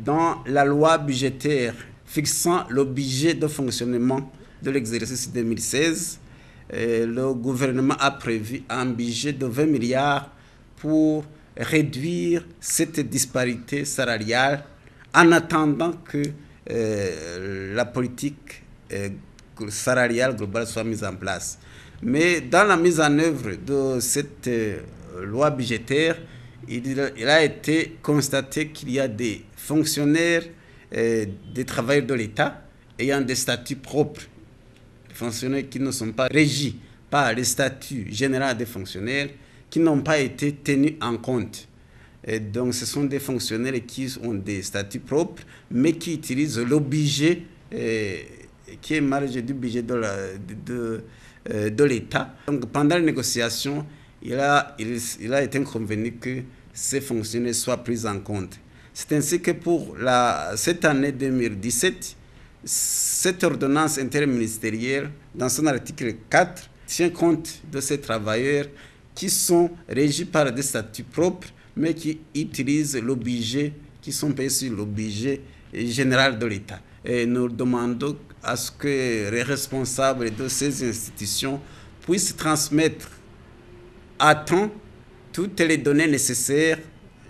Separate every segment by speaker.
Speaker 1: dans la loi budgétaire fixant le budget de fonctionnement de l'exercice 2016, le gouvernement a prévu un budget de 20 milliards pour réduire cette disparité salariale en attendant que la politique salariale globale soit mise en place. Mais dans la mise en œuvre de cette loi budgétaire, il a été constaté qu'il y a des fonctionnaires, des travailleurs de l'État ayant des statuts propres, des fonctionnaires qui ne sont pas régis par le statut général des fonctionnaires, qui n'ont pas été tenus en compte. Et donc ce sont des fonctionnaires qui ont des statuts propres, mais qui utilisent le budget qui est marge du budget de l'État. Donc pendant les négociations, il a été convenu que ces fonctionnaires soient pris en compte. C'est ainsi que pour cette année 2017, cette ordonnance interministérielle, dans son article 4, tient compte de ces travailleurs qui sont régis par des statuts propres, mais qui utilisent le budget, qui sont payés sur le budget général de l'État. Et nous demandons à ce que les responsables de ces institutions puissent transmettre à temps toutes les données nécessaires,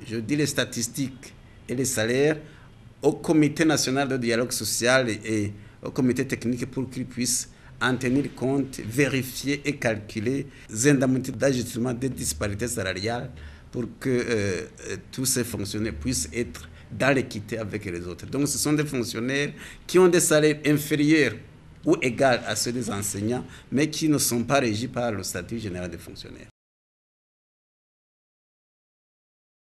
Speaker 1: je dis les statistiques et les salaires, au Comité national de dialogue social et au comité technique pour qu'ils puissent en tenir compte, vérifier et calculer les indemnités d'ajustement des disparités salariales pour que tous ces fonctionnaires puissent être dans l'équité avec les autres. Donc ce sont des fonctionnaires qui ont des salaires inférieurs ou égaux à ceux des enseignants, mais qui ne sont pas régis par le statut général des fonctionnaires.